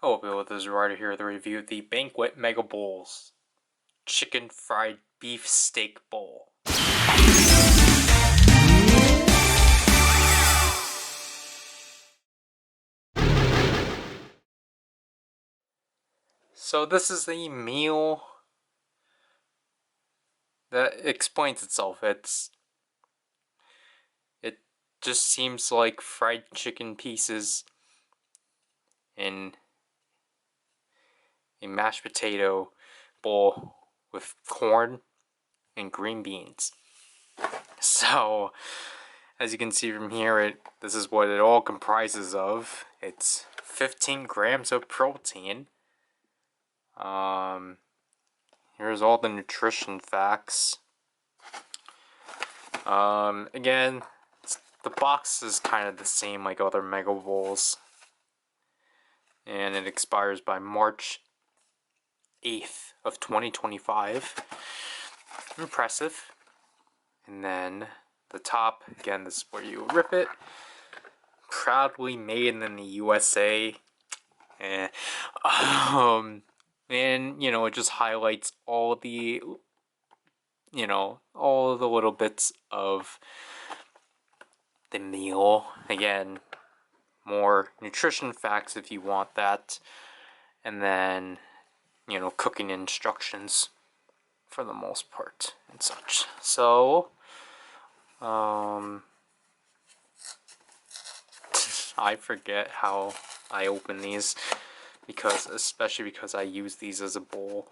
Hello people, this is Ryder here to review the Banquet Mega Bowls Chicken Fried Beef Steak Bowl. So this is the meal that explains itself. It just seems like fried chicken pieces in a mashed potato bowl with corn and green beans. So, as you can see from here, this is what it all comprises of. It's 15 grams of protein. Here's all the nutrition facts. Again, the box is kind of the same like other Mega Bowls. And it expires by March 8th of 2025. Impressive. And then the top, again, this is where you rip it. Proudly made in the USA. And it just highlights all the all the little bits of the meal. Again, more nutrition facts if you want that. And then, cooking instructions for the most part and such. So, I forget how I open these especially because I use these as a bowl,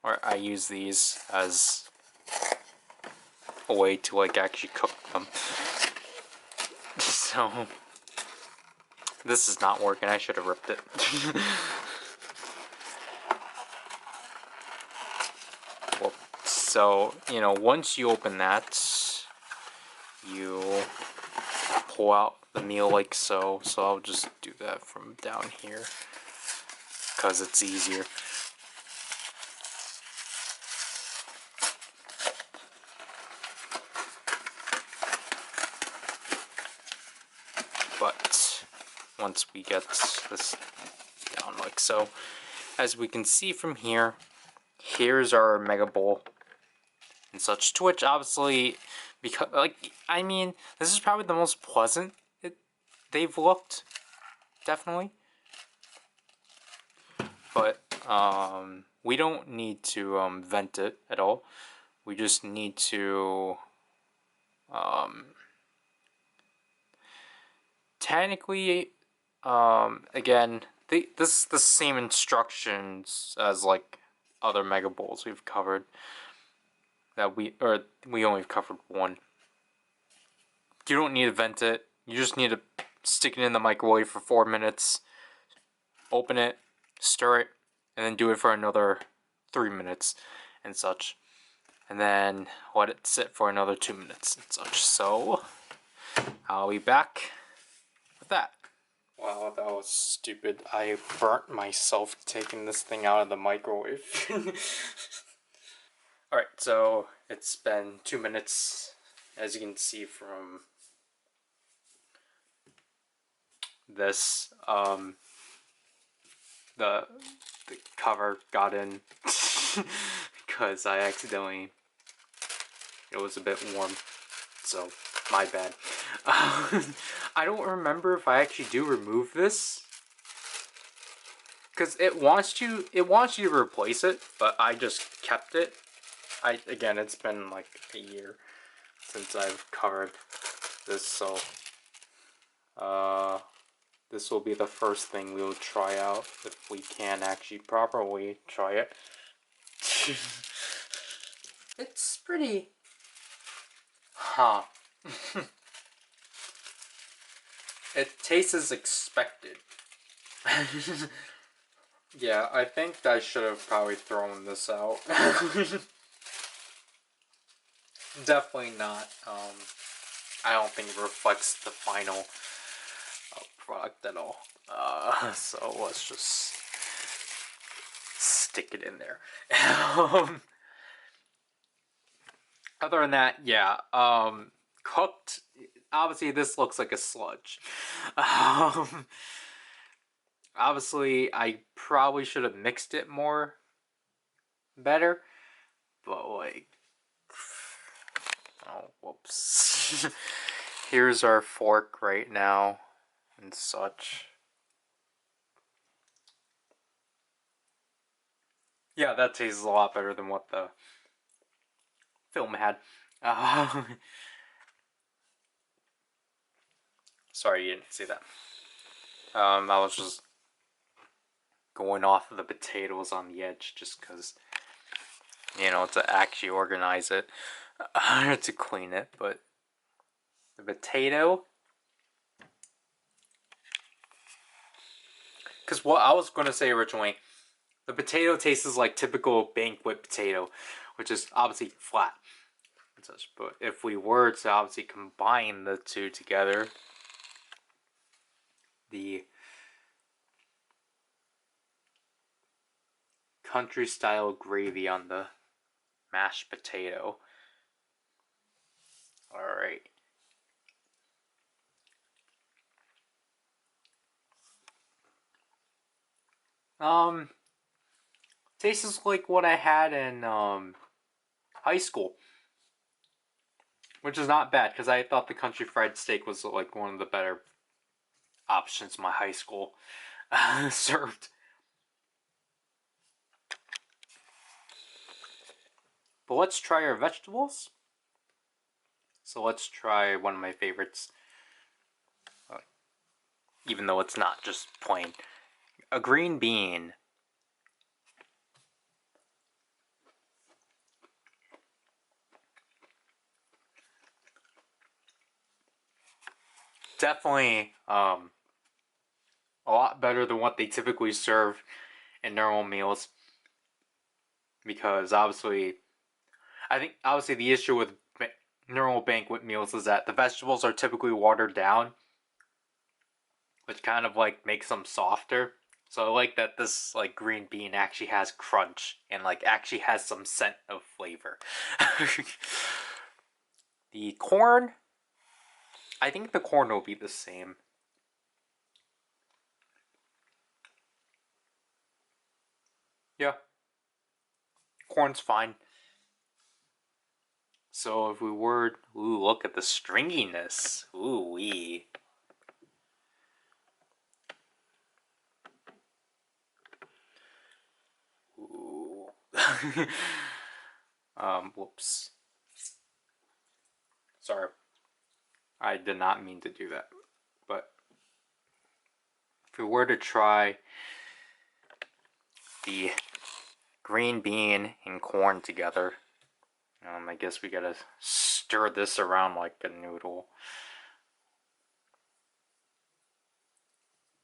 or I use these as a way to actually cook them. So this is not working. I should have ripped it. Well, so once you open that, you pull out the meal like so. So I'll just do that from down here because it's easier. But once we get this down like so, as we can see from here, here's our Mega Bowl and such, to which obviously, because this is probably the most pleasant they've looked, definitely. But we don't need to vent it at all. We just need to technically, again, this is the same instructions as other Mega Bowls we've covered. We only covered one. You don't need to vent it. You just need to stick it in the microwave for 4 minutes, open it, stir it, and then do it for another 3 minutes and such. And then let it sit for another 2 minutes and such. So, I'll be back with that. Wow, that was stupid. I burnt myself taking this thing out of the microwave. Alright, so it's been 2 minutes, as you can see from this. The cover got in because I accidentally, it was a bit warm, so my bad. I don't remember if I actually do remove this, because it wants you to replace it, but I just kept it. Again, it's been like a year since I've covered this, so this will be the first thing we'll try out if we can actually properly try it. It's pretty... Huh. It tastes as expected. Yeah, I think I should have probably thrown this out. Definitely not. I don't think it reflects the final product at all. So let's just stick it in there. Other than that, yeah. Cooked, obviously this looks like a sludge. Obviously, I probably should have mixed it more better, but like, oh, whoops. Here's our fork right now and such. Yeah, that tastes a lot better than what the film had. Uh, Sorry you didn't see that. I was just going off of the potatoes on the edge just because, to actually organize it, to clean it. But the potato, because what I was going to say originally, the potato tastes like typical banquet potato, which is obviously flat and such. But if we were to obviously combine the two together, the country style gravy on the mashed potato. Alright. Tastes like what I had in high school, which is not bad because I thought the country fried steak was like one of the better options my high school served. But let's try our vegetables. So let's try one of my favorites, even though it's not just plain. A green bean. Definitely a lot better than what they typically serve in normal meals. Because obviously, I think obviously the issue with normal banquet meals is that the vegetables are typically watered down, which kind of like makes them softer. So I like that this like green bean actually has crunch and like actually has some scent of flavor. The corn, I think the corn will be the same. Yeah, corn's fine. So if we were, ooh, look at the stringiness. Ooh wee. Ooh. Whoops. Sorry. I did not mean to do that. But if we were to try the green bean and corn together, I guess we gotta stir this around like a noodle.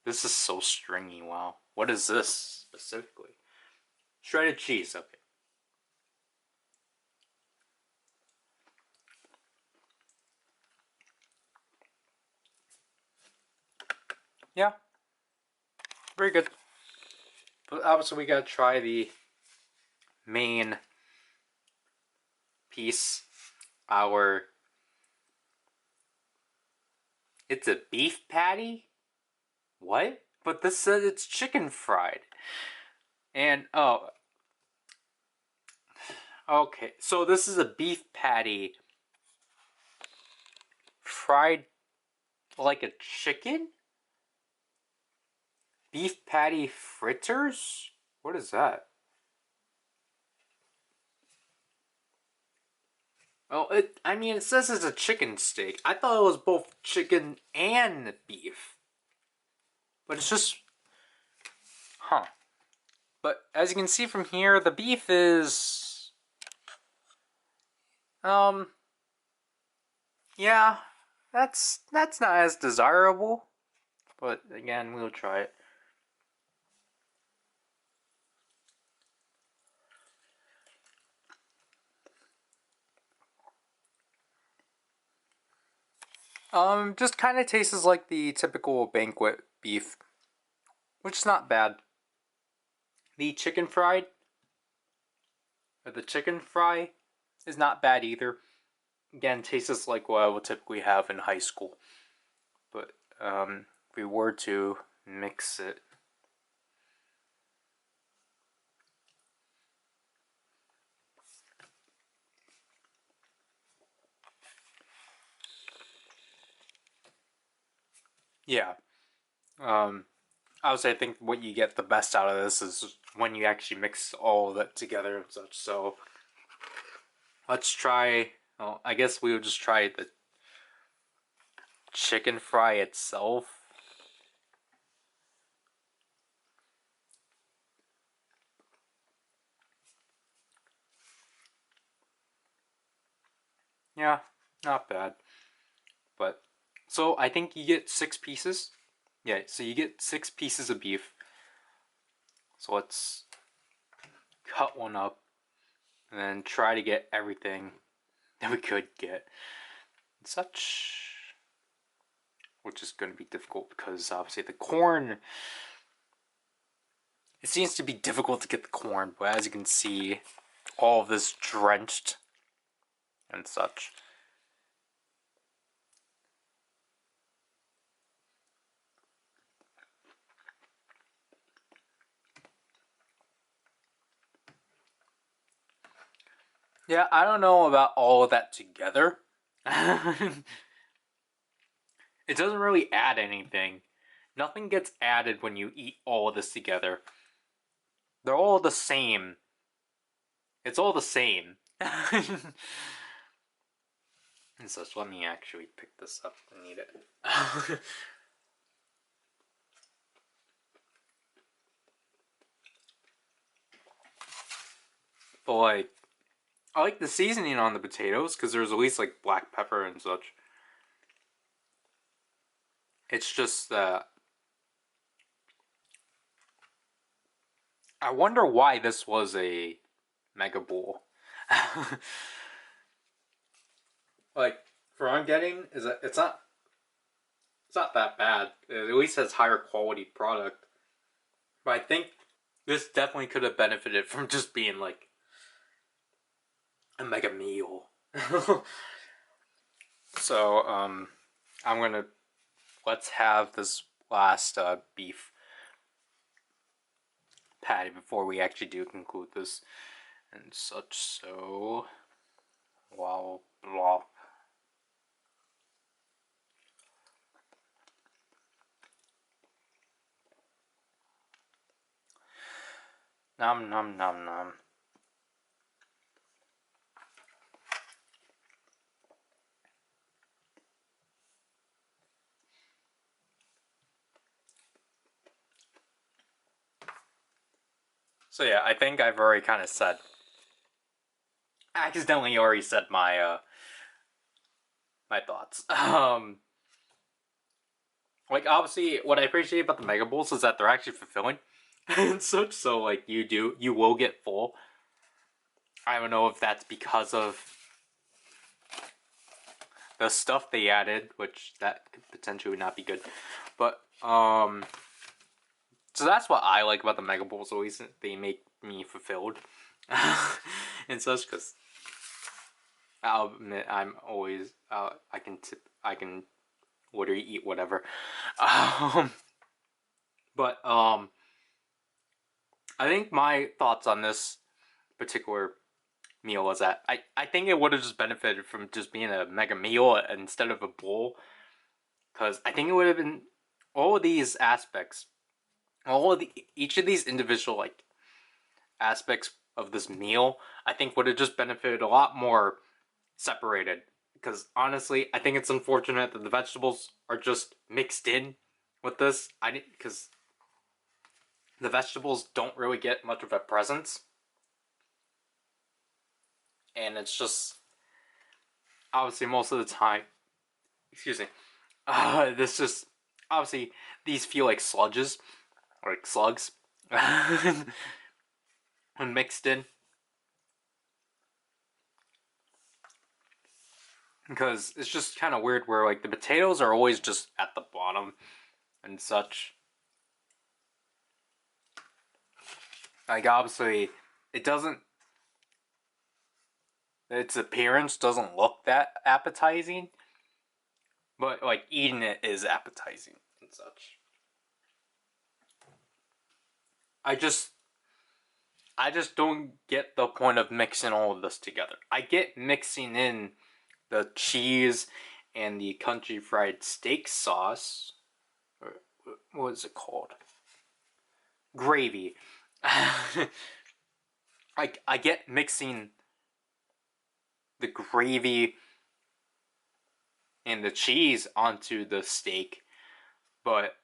This is so stringy, wow. What is this specifically? Shredded cheese, okay. Yeah, very good. But obviously we gotta try the main piece. It's a beef patty? What? But this says it's chicken fried. And, oh, okay. So this is a beef patty fried like a chicken? Beef patty fritters? What is that? Oh, it says it's a chicken steak. I thought it was both chicken and beef. But it's just, huh. But as you can see from here, the beef is, yeah, that's not as desirable. But again, we'll try it. Just kind of tastes like the typical banquet beef, which is not bad. The chicken fried, or the chicken fry, is not bad either. Again, tastes like what I would typically have in high school. But if we were to mix it Yeah. Obviously, I think what you get the best out of this is when you actually mix all of it together and such. So let's try. Well, I guess we would just try the chicken fry itself. Yeah, not bad. But so I think you get 6 pieces. Yeah, so you get 6 pieces of beef. So let's cut one up and then try to get everything that we could get. And such, which is going to be difficult because obviously the corn. It seems to be difficult to get the corn, but as you can see, all of this drenched and such. Yeah, I don't know about all of that together. It doesn't really add anything. Nothing gets added when you eat all of this together. They're all the same. It's all the same. And such, let me actually pick this up and eat it. But like, I like the seasoning on the potatoes because there's at least like black pepper and such. It's just that I wonder why this was a mega bowl. Like, for what I'm getting is that it's not that bad. It at least has higher quality product. But I think this definitely could have benefited from just being like a mega meal. So I'm gonna let's have this last beef patty before we actually do conclude this and such. So wow, blah. Nom nom nom nom. So yeah, I think I've already kind of said, accidentally already said my thoughts. Like obviously, what I appreciate about the Mega Bowls is that they're actually fulfilling and such. So like you will get full. I don't know if that's because of the stuff they added, which that could potentially not be good, but so that's what I like about the Mega Bowls. Always they make me fulfilled and such because I'll admit I'm always I can literally eat whatever. Um, but I think my thoughts on this particular meal was that I think it would have just benefited from just being a mega meal instead of a bowl, because I think it would have been all of these aspects, all of each of these individual like aspects of this meal, I think would have just benefited a lot more separated. Because honestly, I think it's unfortunate that the vegetables are just mixed in with this. I didn't because the vegetables don't really get much of a presence, and it's just obviously most of the time. Excuse me. This just obviously these feel like sludges or like slugs when mixed in, because it's just kind of weird where like the potatoes are always just at the bottom and such. Like obviously, it doesn't. Its appearance doesn't look that appetizing, but like eating it is appetizing and such. I just I just don't get the point of mixing all of this together. I get mixing in the cheese and the country fried steak sauce, what is it called? Gravy. I get mixing the gravy and the cheese onto the steak, but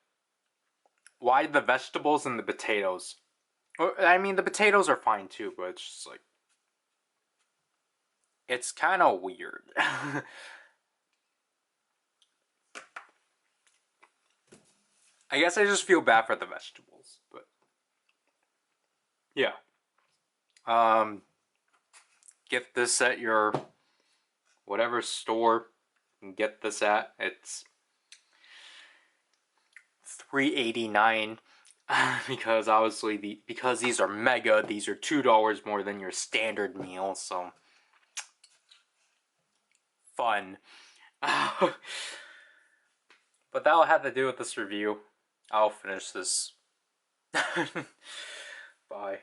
why the vegetables and the potatoes? I mean, the potatoes are fine too, but it's just like, it's kind of weird. I guess I just feel bad for the vegetables, but yeah. Get this at your whatever store you can get this at. It's $3.89 because obviously because these are mega, these are $2 more than your standard meal, so fun. But that'll have to do with this review. I'll finish this. Bye.